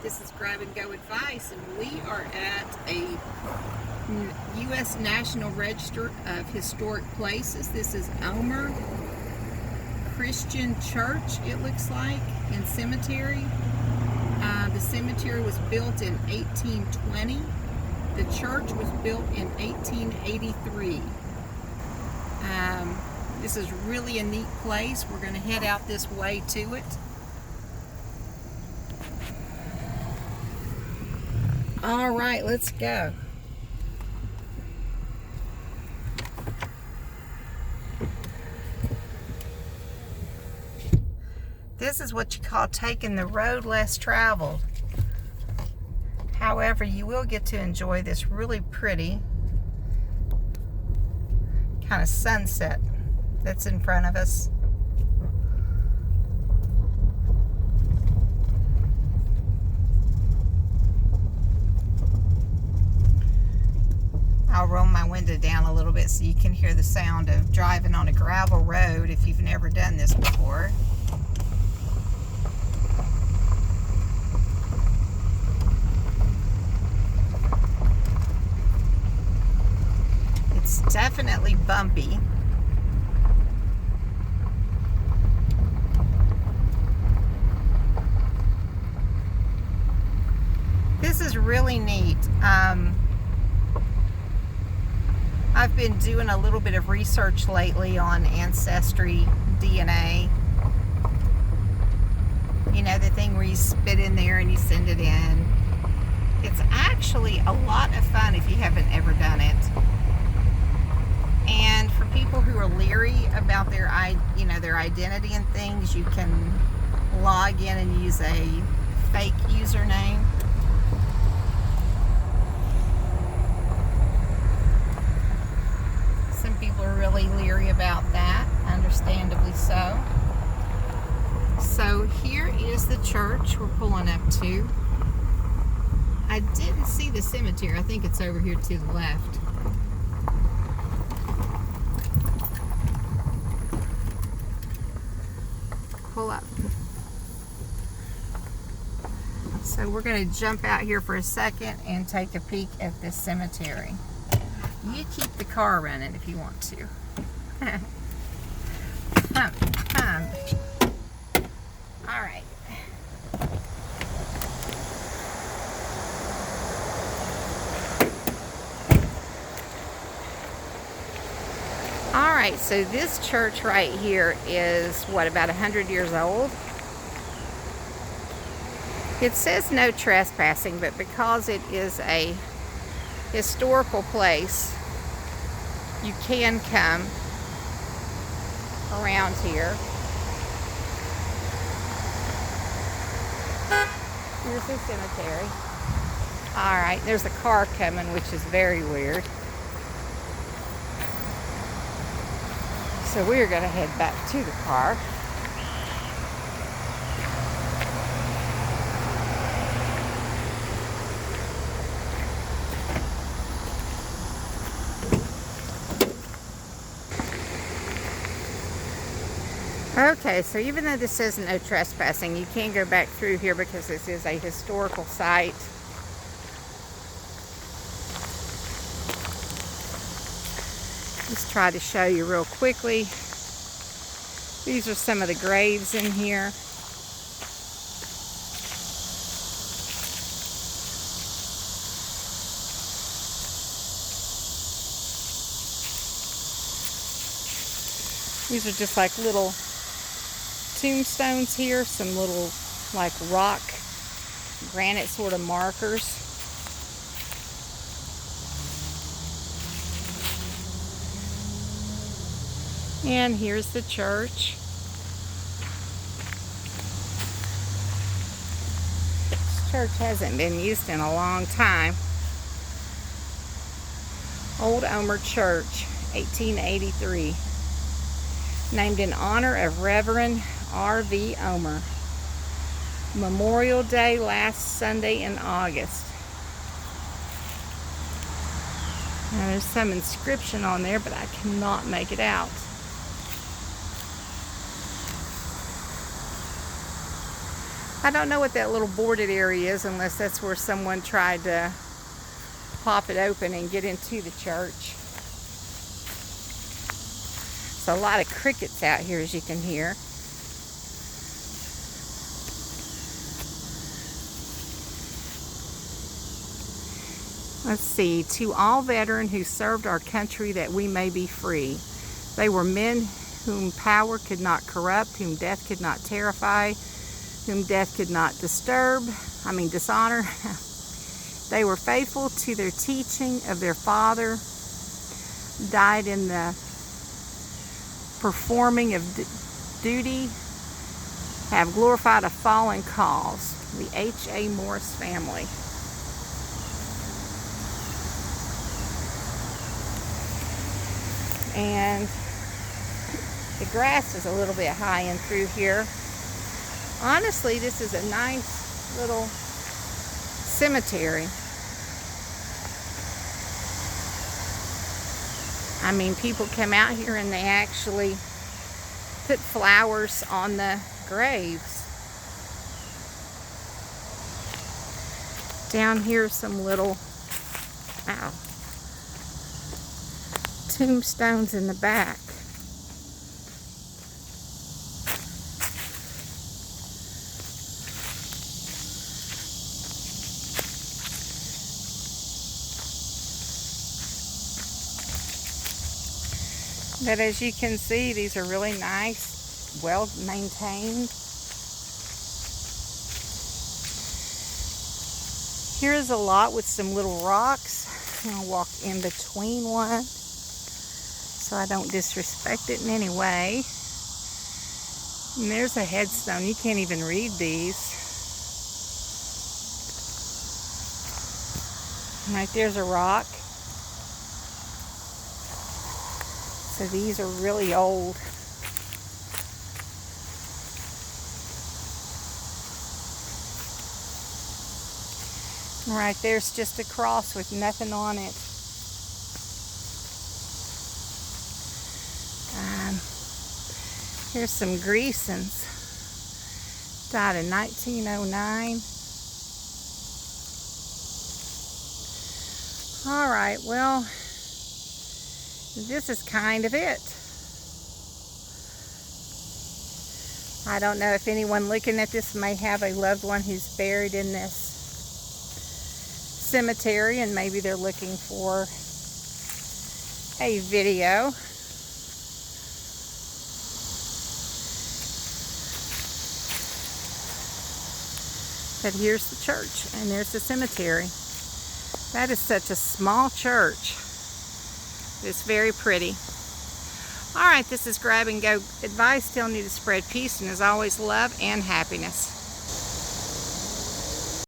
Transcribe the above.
This is Grab and Go Advice, and we are at a U.S. National Register of Historic Places. This is Omer Christian Church, it looks like, and cemetery. The cemetery was built in 1820. The church was built in 1883. This is really a neat place. We're going to head out this way to it. All right, let's go. This is what you call taking the road less traveled. However, you will get to enjoy this really pretty kind of sunset that's in front of us. I'll roll my window down a little bit so you can hear the sound of driving on a gravel road if you've never done this before. It's definitely bumpy. This is really neat. I've been doing a little bit of research lately on Ancestry DNA. You know, the thing where you spit in there and you send it in. It's actually a lot of fun if you haven't ever done it. And for people who are leery about their identity and things, you can log in and use a fake username. Some people are really leery about that, understandably so. So here is the church we're pulling up to. I didn't see the cemetery. I think it's over here to the left. Pull up. So we're going to jump out here for a second and take a peek at this cemetery. You keep the car running if you want to. All right. All right, so this church right here is, what, about 100 years old? It says no trespassing, but because it is a historical place, you can come around here. Here's the cemetery. All right, there's a car coming, which is very weird. So we're going to head back to the car. Okay, so even though this says no trespassing, you can go back through here because this is a historical site. Just try to show you real quickly. These are some of the graves in here. These are just like little tombstones here, some little like rock, granite sort of markers. And here's the church. This church hasn't been used in a long time. Old Omer Church, 1883. Named in honor of Reverend R.V. Omer. Memorial Day last Sunday in August. Now there's some inscription on there, but I cannot make it out. I don't know what that little boarded area is unless that's where someone tried to pop it open and get into the church. So a lot of crickets out here, as you can hear. Let's see. To all veterans who served our country that we may be free. They were men whom power could not corrupt, whom death could not terrify, whom death could not dishonor. They were faithful to their teaching of their Father, died in the performing of duty, have glorified a fallen cause. The H.A. Morris family. And the grass is a little bit high in through here. Honestly, this is a nice little cemetery. I mean, people come out here and they actually put flowers on the graves. Down here, some little, tombstones in the back. But as you can see, these are really nice, well maintained. Here's a lot with some little rocks. I'll walk in between one so I don't disrespect it in any way. And there's a headstone. You can't even read these. Right there's a rock. So these are really old. Right there's just a cross with nothing on it. Here's some Greasons. Died in 1909. Alright, well, this is kind of it. I don't know if anyone looking at this may have a loved one who's buried in this cemetery, and maybe they're looking for a video. But here's the church, and there's the cemetery. That is such a small church. It's very pretty. Alright, this is Grab and Go Advice, telling you to spread peace and, as always, love and happiness.